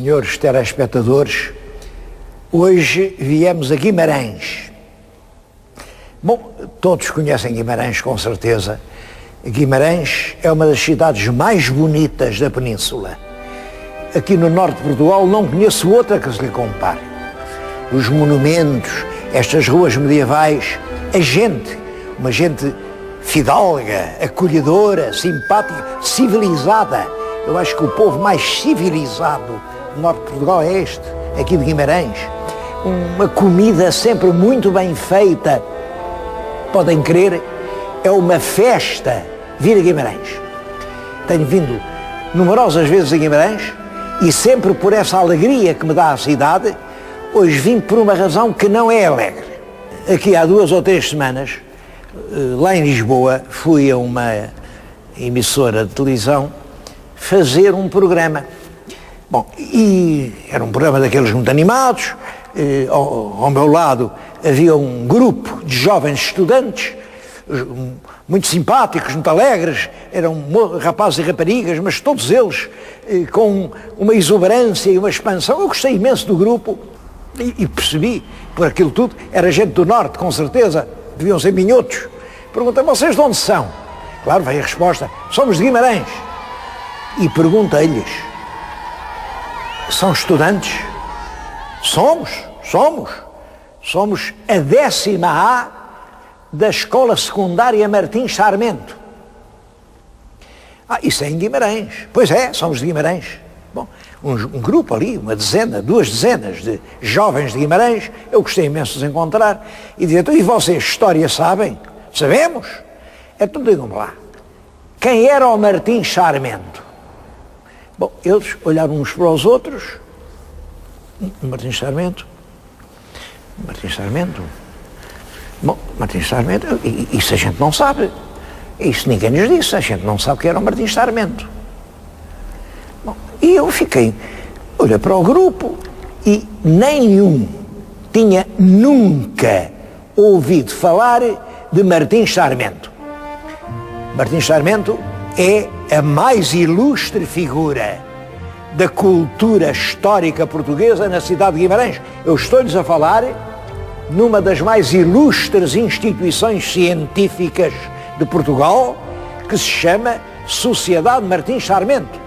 senhores telespectadores, hoje viemos a Guimarães. Bom, todos conhecem Guimarães com certeza. Guimarães é uma das cidades mais bonitas da península. Aqui no norte de Portugal não conheço outra que se lhe compare. Os monumentos, estas ruas medievais, a gente, uma gente fidalga, acolhedora, simpática, civilizada. Eu acho que o povo mais civilizado do norte de Portugal é este, aqui de Guimarães. Uma comida sempre muito bem feita. Podem crer, é uma festa vir a Guimarães. Tenho vindo numerosas vezes a Guimarães e sempre por essa alegria que me dá a cidade. Hoje vim por uma razão que não é alegre. Aqui há 2 ou 3 semanas, lá em Lisboa, fui a uma emissora de televisão fazer um programa. Bom, e era um programa daqueles muito animados. Ao meu lado havia um grupo de jovens estudantes, muito simpáticos, muito alegres, eram rapazes e raparigas, mas todos eles com uma exuberância e uma expansão. Eu gostei imenso do grupo e percebi, por aquilo tudo, era gente do norte, com certeza, deviam ser minhotos. Perguntei, vocês de onde são? Claro, veio a resposta, somos de Guimarães. E perguntei-lhes, são estudantes? Somos a 10ª A da Escola Secundária Martins Sarmento. Isso é em Guimarães. Pois é, somos de Guimarães. Bom, um grupo ali, 2 dezenas de jovens de Guimarães, eu gostei imenso de os encontrar, e dizia, e vocês, história sabem? Sabemos? Então digam-me lá, quem era o Martins Sarmento? Bom, eles olharam uns para os outros. Martins Sarmento. Bom, Martins Sarmento, isso a gente não sabe. Isso ninguém nos disse, a gente não sabe quem era o Martins Sarmento. Bom, e eu fiquei, olha para o grupo, e nenhum tinha nunca ouvido falar de Martins Sarmento. Martins Sarmento é a mais ilustre figura da cultura histórica portuguesa na cidade de Guimarães. Eu estou-lhes a falar numa das mais ilustres instituições científicas de Portugal, que se chama Sociedade Martins Sarmento.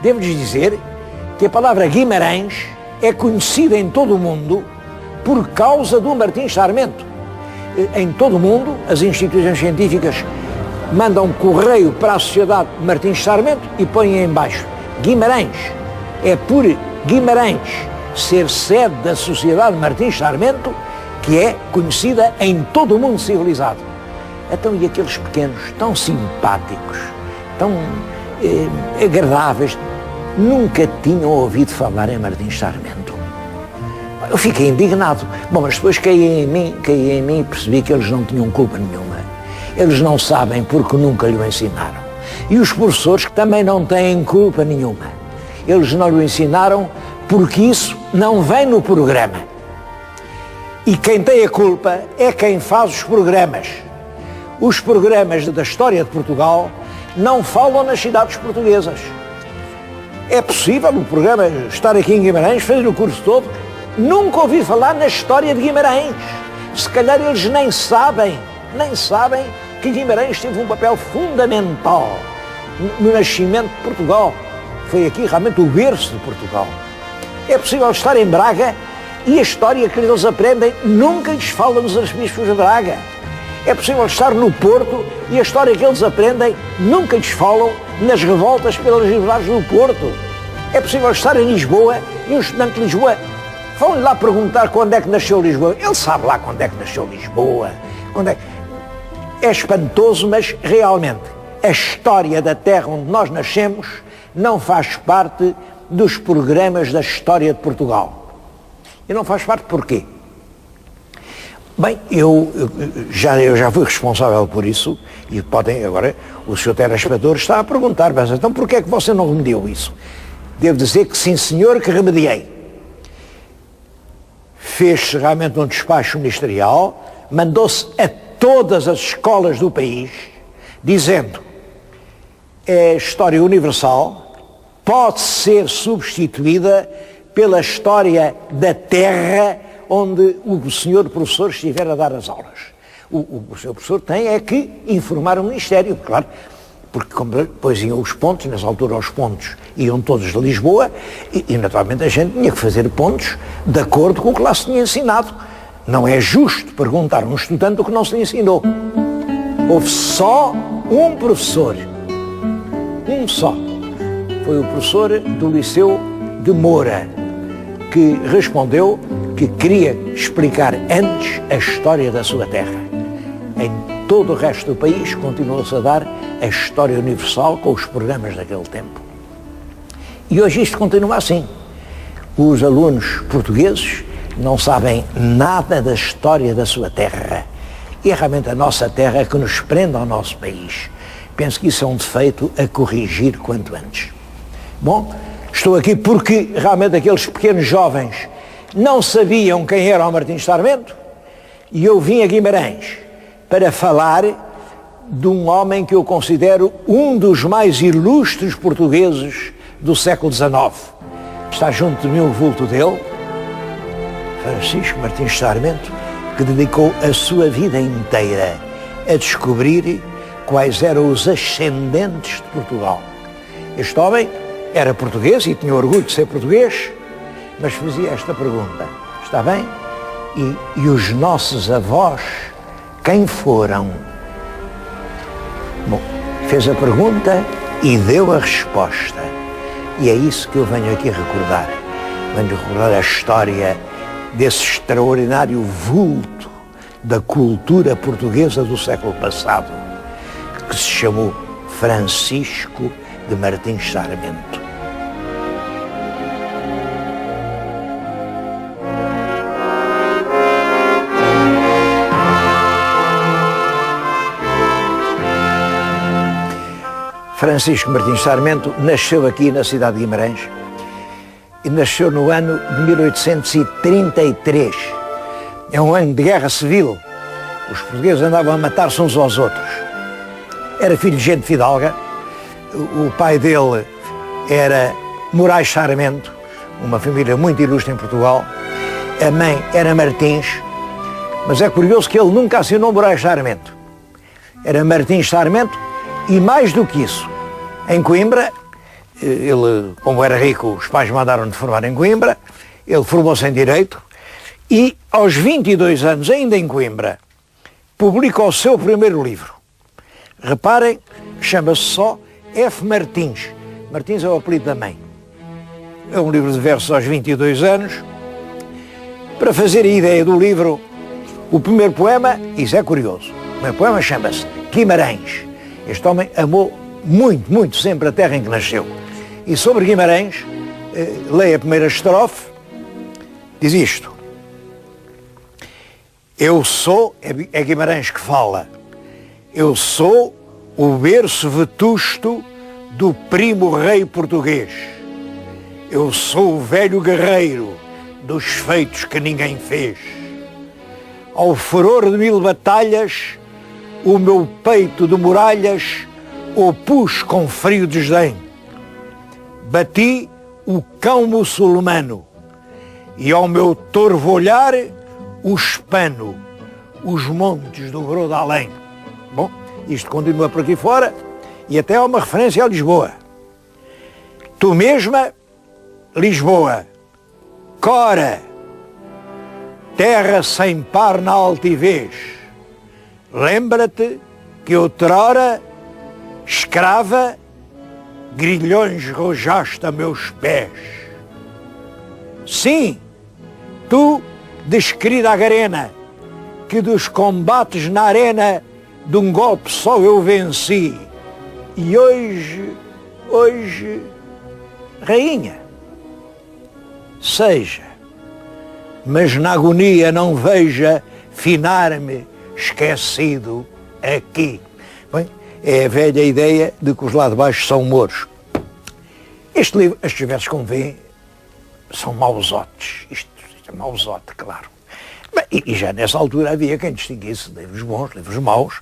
Devo-lhes dizer que a palavra Guimarães é conhecida em todo o mundo por causa do Martins Sarmento. Em todo o mundo, as instituições científicas mandam correio para a Sociedade Martins Sarmento e põem em baixo Guimarães. É por Guimarães ser sede da Sociedade Martins Sarmento que é conhecida em todo o mundo civilizado. Então, e aqueles pequenos, tão simpáticos, tão agradáveis, nunca tinham ouvido falar em Martins Sarmento. Eu fiquei indignado. Bom, mas depois caí em mim e percebi que eles não tinham culpa nenhuma. Eles não sabem porque nunca lhe ensinaram. E os professores que também não têm culpa nenhuma. Eles não lhe ensinaram porque isso não vem no programa. E quem tem a culpa é quem faz os programas. Os programas da história de Portugal não falam nas cidades portuguesas. É possível o programa estar aqui em Guimarães, fazer o curso todo, nunca ouvi falar na história de Guimarães. Se calhar eles nem sabem que Guimarães teve um papel fundamental no nascimento de Portugal. Foi aqui realmente o berço de Portugal. É possível estar em Braga e a história que eles aprendem nunca lhes fala nos arcebispos de Braga. É possível estar no Porto e a história que eles aprendem nunca lhes falam nas revoltas pelas liberdades do Porto. É possível estar em Lisboa e um estudante de Lisboa vão-lhe lá perguntar quando é que nasceu Lisboa. Ele sabe lá quando é que nasceu Lisboa. É espantoso, mas realmente a história da terra onde nós nascemos não faz parte dos programas da história de Portugal. E não faz parte porquê? Bem, eu já fui responsável por isso e podem agora, o Sr. telespectador está a perguntar, mas então porquê é que você não remediou isso? Devo dizer que sim, senhor, que remediei. Fez-se realmente um despacho ministerial, mandou-se a todas as escolas do país, dizendo, é história universal, pode ser substituída pela história da terra onde o senhor professor estiver a dar as aulas. O senhor professor tem é que informar o Ministério, claro, porque como depois iam os pontos, nessa altura os pontos iam todos de Lisboa e naturalmente a gente tinha que fazer pontos de acordo com o que lá se tinha ensinado. Não é justo perguntar a um estudante o que não se lhe ensinou. Houve só um professor, um só, foi o professor do Liceu de Moura, que respondeu que queria explicar antes a história da sua terra. Em todo o resto do país continua-se a dar a história universal com os programas daquele tempo. E hoje isto continua assim. Os alunos portugueses não sabem nada da história da sua terra. E é realmente a nossa terra que nos prende ao nosso país. Penso que isso é um defeito a corrigir quanto antes. Bom, estou aqui porque realmente aqueles pequenos jovens não sabiam quem era o Martins Sarmento e eu vim a Guimarães para falar de um homem que eu considero um dos mais ilustres portugueses do século XIX. Está junto de mim o vulto dele, Francisco Martins Sarmento, que dedicou a sua vida inteira a descobrir quais eram os ascendentes de Portugal. Este homem era português e tinha orgulho de ser português, mas fazia esta pergunta, está bem? E os nossos avós, quem foram? Bom, fez a pergunta e deu a resposta. E é isso que eu venho aqui recordar. Venho recordar a história desse extraordinário vulto da cultura portuguesa do século passado, que se chamou Francisco de Martins Sarmento. Francisco Martins Sarmento nasceu aqui na cidade de Guimarães e nasceu no ano de 1833. É um ano de guerra civil. Os portugueses andavam a matar-se uns aos outros. Era filho de gente fidalga. O pai dele era Moraes Sarmento, uma família muito ilustre em Portugal. A mãe era Martins, mas é curioso que ele nunca assinou Moraes Sarmento. Era Martins Sarmento e mais do que isso, em Coimbra, ele, como era rico, os pais mandaram de formar em Coimbra, ele formou-se em Direito e, aos 22 anos, ainda em Coimbra, publica o seu primeiro livro. Reparem, chama-se só F. Martins. Martins é o apelido da mãe. É um livro de versos aos 22 anos. Para fazer a ideia do livro, o primeiro poema, isso é curioso, o primeiro poema chama-se Guimarães. Este homem amou muito, muito sempre a terra em que nasceu. E sobre Guimarães, leia a primeira estrofe, diz isto. Eu sou, é Guimarães que fala, eu sou o berço vetusto do primo rei português. Eu sou o velho guerreiro dos feitos que ninguém fez. Ao furor de 1000 batalhas, o meu peito de muralhas opus com frio desdém. Bati o cão muçulmano e ao meu torvo olhar o espano, os montes do brodo além. Bom, isto continua por aqui fora e até há uma referência a Lisboa. Tu mesma, Lisboa, Cora, terra sem par na altivez, lembra-te que outrora, escrava, grilhões rojaste a meus pés. Sim, tu, desquerida Agarena, que dos combates na arena de um golpe só eu venci. E hoje, rainha, seja, mas na agonia não veja finar-me esquecido aqui. Bem, é a velha ideia de que os lá de baixo são mouros. Este livro, estes versos, como vêem, são mausotes. Isto é mausote, claro. Bem, e já nessa altura havia quem distinguisse livros bons, livros maus,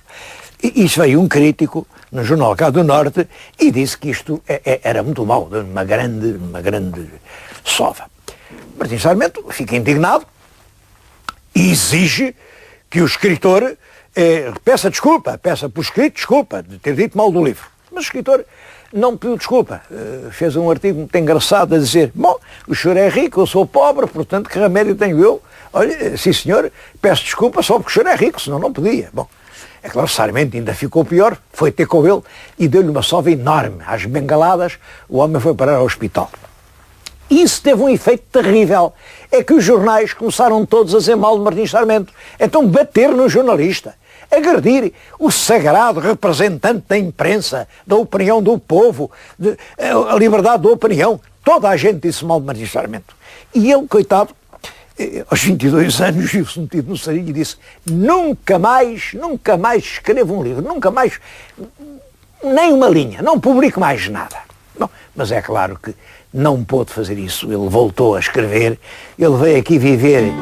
E isso veio um crítico no jornal cá do Norte e disse que isto era muito mau, uma grande sova. Martim Sarmento fica indignado e exige que o escritor peça por escrito desculpa de ter dito mal do livro. Mas o escritor não pediu desculpa. Fez um artigo muito engraçado a dizer: bom, o senhor é rico, eu sou pobre, portanto que remédio tenho eu? Olha, sim senhor, peço desculpa só porque o senhor é rico, senão não podia. Bom, é claro, Sarmento ainda ficou pior, foi ter com ele e deu-lhe uma sova enorme. Às bengaladas, o homem foi parar ao hospital. Isso teve um efeito terrível. É que os jornais começaram todos a dizer mal de Martim Sarmento. Então bater no jornalista, agredir o sagrado representante da imprensa, da opinião do povo, a liberdade da opinião. Toda a gente disse mal de Martim Sarmento. E ele, coitado, aos 22 anos, viu-se metido no sarilho e disse: nunca mais escrevo um livro, nunca mais, nem uma linha, não publico mais nada. Bom, mas é claro que não pôde fazer isso. Ele voltou a escrever, ele veio aqui viver,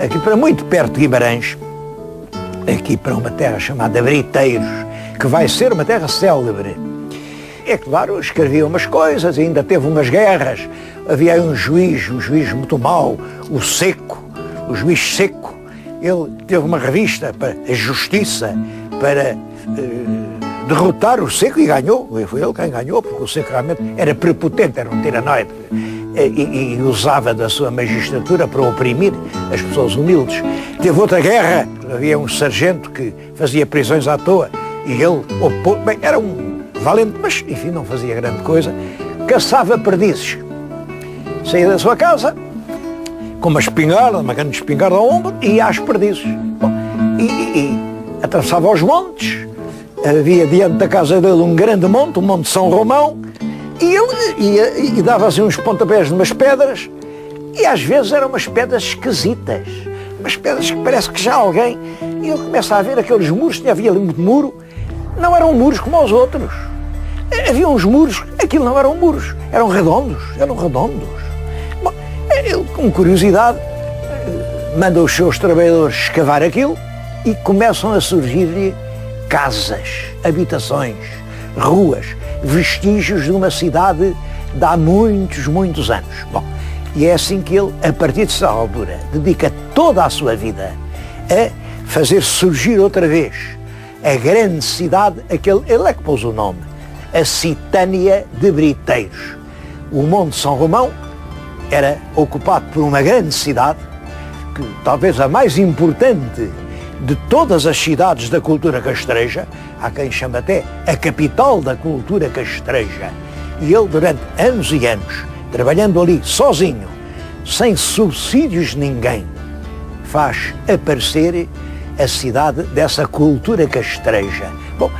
aqui para muito perto de Guimarães, aqui para uma terra chamada Briteiros, que vai ser uma terra célebre. É claro, escrevia umas coisas, ainda teve umas guerras, havia aí um juiz muito mau, o juiz Seco. Ele teve uma revista para a Justiça, para derrotar o Seco, e ganhou. Foi ele quem ganhou, porque o Seco realmente era prepotente, era um tiranoide, e usava da sua magistratura para oprimir as pessoas humildes. Teve outra guerra, havia um sargento que fazia prisões à toa, e ele bem, era um valente, mas enfim, não fazia grande coisa, caçava perdizes. Saía da sua casa com uma espingarda, uma grande espingarda ao ombro, e ia às perdizes. Bom, e atravessava os montes. Havia diante da casa dele um grande monte, o Monte São Romão, e ele ia e dava assim uns pontapés de umas pedras, e às vezes eram umas pedras esquisitas, umas pedras que parece que já alguém... E ele começa a ver aqueles muros, havia ali muito muro, não eram muros como os outros. Havia uns muros, aquilo não eram muros, eram redondos. Bom, ele, com curiosidade, manda os seus trabalhadores escavar aquilo e começam a surgir-lhe casas, habitações, ruas, vestígios de uma cidade de há muitos anos. Bom, e é assim que ele, a partir dessa altura, dedica toda a sua vida a fazer surgir outra vez a grande cidade, ele é que pôs o nome, a Citânia de Briteiros. O Monte São Romão era ocupado por uma grande cidade, que talvez a mais importante de todas as cidades da cultura castreja, há quem chama até a capital da cultura castreja. E ele, durante anos e anos, trabalhando ali sozinho, sem subsídios de ninguém, faz aparecer a cidade dessa cultura castreja. Bom,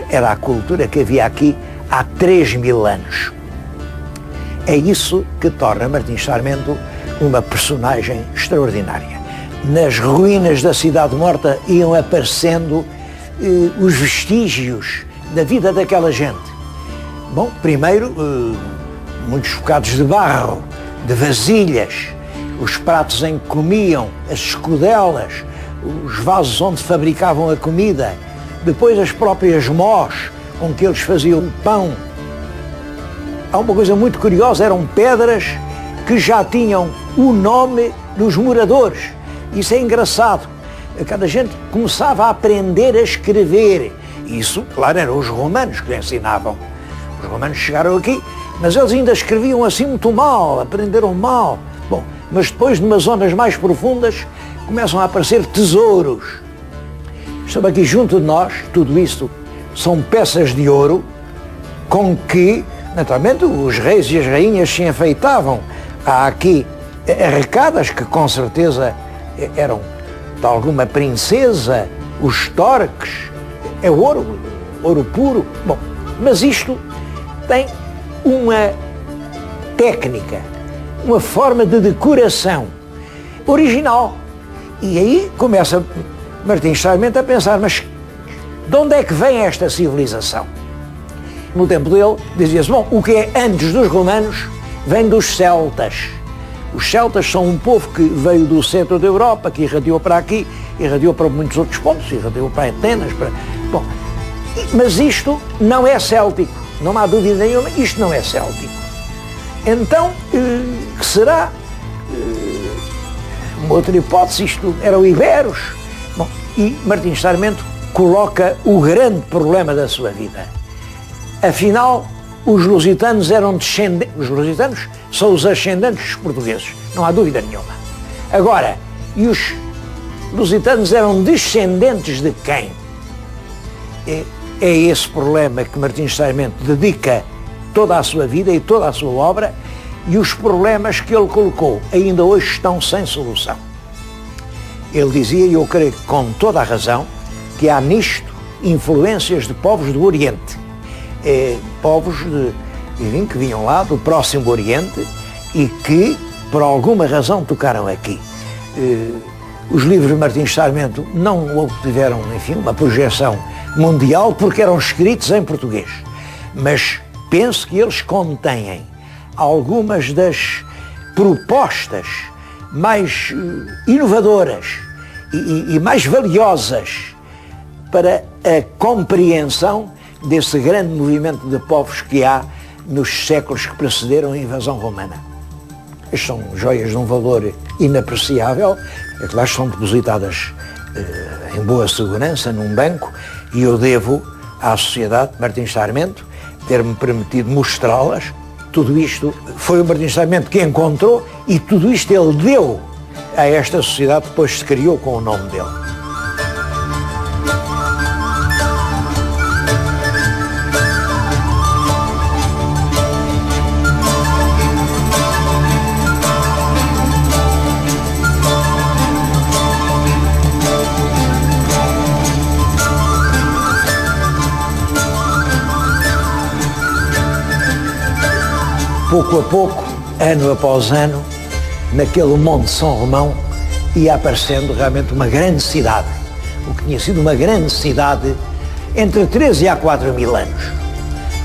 era a cultura que havia aqui há 3.000 anos. É isso que torna Martim Sarmento uma personagem extraordinária. Nas ruínas da cidade morta iam aparecendo os vestígios da vida daquela gente. Bom, primeiro, muitos bocados de barro, de vasilhas, os pratos em que comiam, as escudelas, os vasos onde fabricavam a comida, depois as próprias mós com que eles faziam o pão. Há uma coisa muito curiosa, eram pedras que já tinham o nome dos moradores. Isso é engraçado. Cada gente começava a aprender a escrever. Isso, claro, eram os romanos que lhe ensinavam. Os romanos chegaram aqui, mas eles ainda escreviam assim muito mal, aprenderam mal. Bom, mas depois, numas zonas mais profundas, começam a aparecer tesouros. Estamos aqui junto de nós, tudo isto são peças de ouro com que, naturalmente, os reis e as rainhas se enfeitavam. Há aqui arrecadas que com certeza eram de alguma princesa, os torques, é ouro, ouro puro. Bom, mas isto tem uma técnica, uma forma de decoração original. E aí começa Martim Sarmento a pensar, mas de onde é que vem esta civilização? No tempo dele dizia-se, bom, o que é antes dos romanos vem dos celtas. Os celtas são um povo que veio do centro da Europa, que irradiou para aqui, irradiou para muitos outros pontos, irradiou para Atenas, Bom, Mas isto não é céltico, não há dúvida nenhuma, isto não é céltico. Então, que será? Uma outra hipótese, isto eram iberos. Bom, e Martins Sarmento coloca o grande problema da sua vida. Afinal, os lusitanos eram descendentes, os lusitanos são os ascendentes dos portugueses, não há dúvida nenhuma. Agora, e os lusitanos eram descendentes de quem? É esse problema que Martins Sarmento dedica toda a sua vida e toda a sua obra, e os problemas que ele colocou ainda hoje estão sem solução. Ele dizia, e eu creio que com toda a razão, que há nisto influências de povos do Oriente, povos que vinham lá do Próximo Oriente e que, por alguma razão, tocaram aqui. Os livros de Martins Sarmento não obtiveram, enfim, uma projeção mundial porque eram escritos em português, mas penso que eles contêm algumas das propostas mais inovadoras e mais valiosas para a compreensão desse grande movimento de povos que há nos séculos que precederam a invasão romana. Estas são joias de um valor inapreciável, é que lá estão depositadas em boa segurança num banco, e eu devo à Sociedade Martins Sarmento ter-me permitido mostrá-las. Tudo isto foi o Martins Sarmento que encontrou, e tudo isto ele deu a esta sociedade, depois se criou com o nome dele. Pouco a pouco, ano após ano, naquele Monte São Romão, ia aparecendo realmente uma grande cidade, o que tinha sido uma grande cidade entre 3 e há 4 mil anos.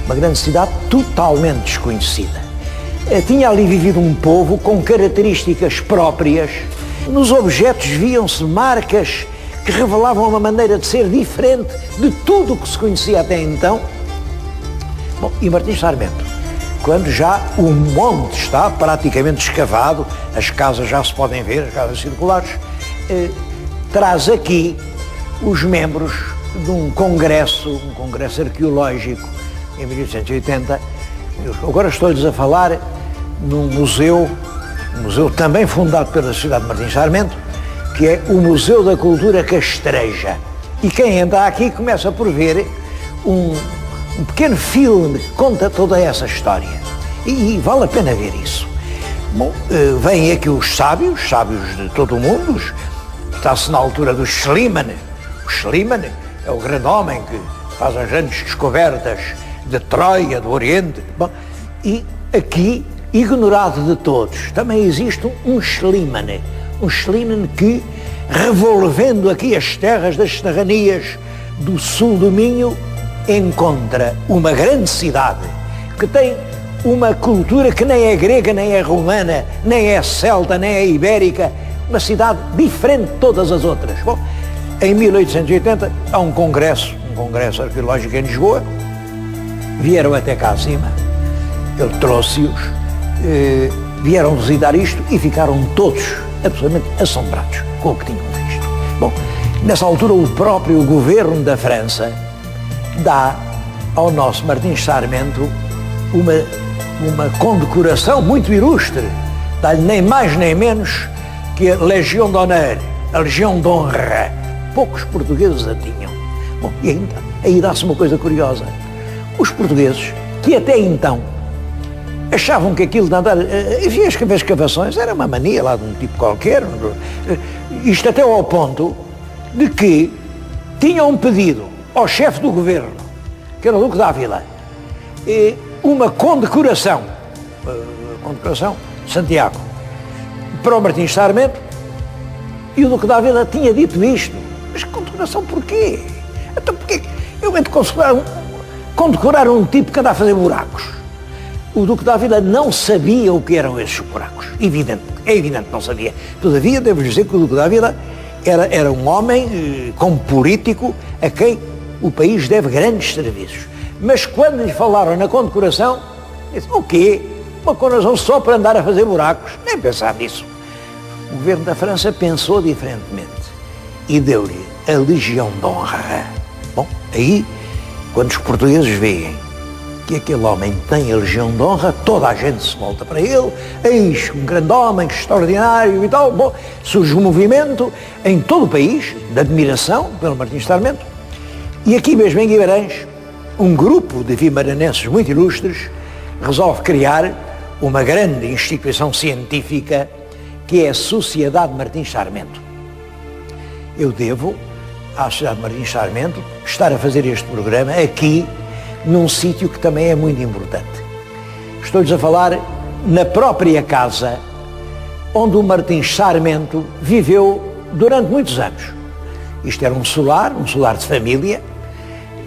Uma grande cidade totalmente desconhecida. Tinha ali vivido um povo com características próprias. Nos objetos viam-se marcas que revelavam uma maneira de ser diferente de tudo o que se conhecia até então. Bom, e Martins Sarmento, quando já o monte está praticamente escavado, as casas já se podem ver, as casas circulares, traz aqui os membros de um congresso arqueológico em 1880. Agora estou-lhes a falar num museu, um museu também fundado pela Sociedade de Martins Sarmento, que é o Museu da Cultura Castreja. E quem entra aqui começa por ver um pequeno filme que conta toda essa história. E vale a pena ver isso. Bom, vêm aqui os sábios de todo o mundo. Está-se na altura do Schliemann. O Schliemann é o grande homem que faz as grandes descobertas de Troia, do Oriente. Bom, e aqui, ignorado de todos, também existe um Schliemann. Um Schliemann que, revolvendo aqui as terras das serranias do sul do Minho, encontra uma grande cidade que tem uma cultura que nem é grega, nem é romana, nem é celta, nem é ibérica, uma cidade diferente de todas as outras. Bom, em 1880 há um congresso arqueológico em Lisboa, vieram até cá acima, ele trouxe-os, vieram visitar isto e ficaram todos absolutamente assombrados com o que tinham visto. Bom, nessa altura o próprio governo da França dá ao nosso Martins Sarmento uma condecoração muito ilustre, dá-lhe nem mais nem menos que a Legião d'Honneur, a Legião de Honra. Poucos portugueses a tinham. Bom, e aí dá-se uma coisa curiosa. Os portugueses, que até então achavam que aquilo de andar, enfim, as escavações era uma mania lá de um tipo qualquer, isto até ao ponto de que tinham pedido ao chefe do governo, que era o Duque d'Ávila, uma condecoração de Santiago, para o Martins Sarmento, e o Duque d'Ávila tinha dito isto. Mas condecoração porquê? Então porquê? Eu entro condecorar um tipo que anda a fazer buracos. O Duque d'Ávila não sabia o que eram esses buracos. É evidente que não sabia. Todavia, devo dizer que o Duque d'Ávila era um homem, como político, a quem o país deve grandes serviços. Mas quando lhe falaram na condecoração, disse, o quê? Uma condecoração só para andar a fazer buracos? Nem pensar nisso. O governo da França pensou diferentemente e deu-lhe a Legião de Honra. Bom, aí, quando os portugueses veem que aquele homem tem a Legião de Honra, toda a gente se volta para ele, eis um grande homem, extraordinário e tal. Bom, surge um movimento em todo o país de admiração pelo Martim Sarmento. E aqui mesmo em Guimarães, um grupo de vimaranenses muito ilustres resolve criar uma grande instituição científica que é a Sociedade Martim Sarmento. Eu devo à Sociedade Martim Sarmento estar a fazer este programa aqui num sítio que também é muito importante. Estou-lhes a falar na própria casa onde o Martim Sarmento viveu durante muitos anos. Isto era um solar de família,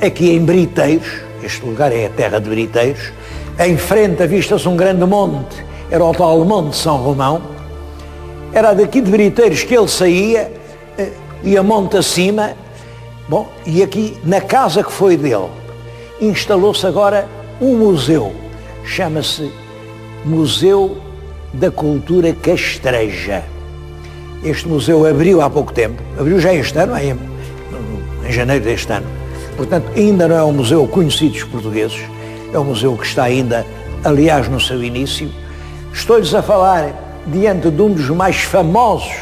aqui em Briteiros, este lugar é a terra de Briteiros, em frente avista-se um grande monte, era o tal Monte de São Romão, era daqui de Briteiros que ele saía, ia monte acima, bom, e aqui na casa que foi dele, instalou-se agora um museu, chama-se Museu da Cultura Castreja. Este museu abriu há pouco tempo, abriu já este ano, em janeiro deste ano. Portanto, ainda não é um museu conhecido dos portugueses, é um museu que está ainda, aliás, no seu início. Estou-lhes a falar diante de um dos mais famosos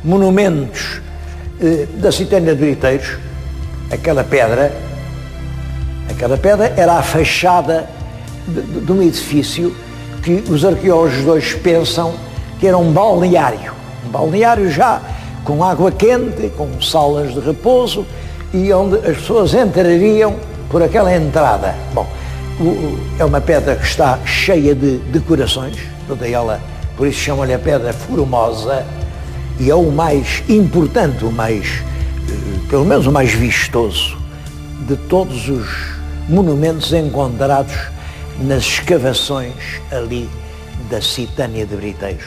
monumentos da Citânia de Briteiros. Aquela pedra era a fachada de um edifício que os arqueólogos hoje pensam que era um balneário já com água quente, com salas de repouso e onde as pessoas entrariam por aquela entrada. Bom, é uma pedra que está cheia de decorações, toda ela, por isso chamam-lhe a Pedra Formosa, e é o mais importante, pelo menos o mais vistoso de todos os monumentos encontrados nas escavações ali da Citânia de Briteiros.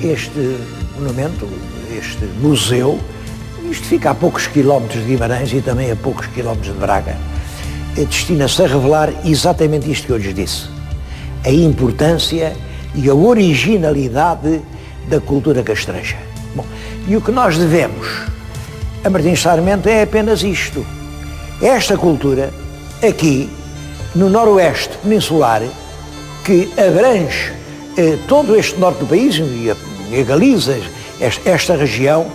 Este monumento, este museu, isto fica a poucos quilómetros de Guimarães e também a poucos quilómetros de Braga, destina-se a revelar exatamente isto que eu lhes disse, a importância e a originalidade da cultura castreja. Bom, e o que nós devemos a Martim Sarmento é apenas isto. Esta cultura, aqui, no noroeste peninsular, que abrange todo este norte do país e a Galiza, esta região,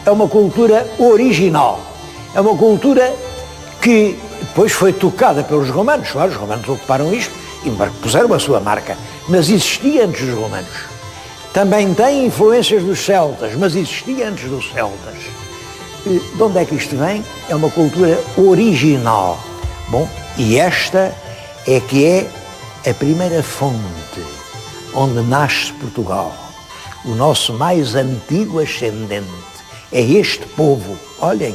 é uma cultura original. É uma cultura que depois foi tocada pelos romanos. Claro, os romanos ocuparam isto e puseram a sua marca, mas existia antes dos romanos. Também tem influências dos celtas, mas existia antes dos celtas. De onde é que isto vem? É uma cultura original. Bom, e esta é que é a primeira fonte onde nasce Portugal. O nosso mais antigo ascendente é este povo. Olhem,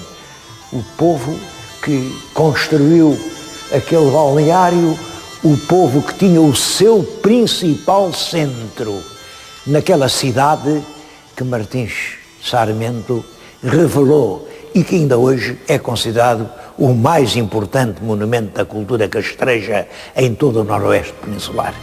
o povo que construiu aquele balneário, o povo que tinha o seu principal centro naquela cidade que Martim Sarmento revelou e que ainda hoje é considerado o mais importante monumento da cultura castreja em todo o noroeste peninsular.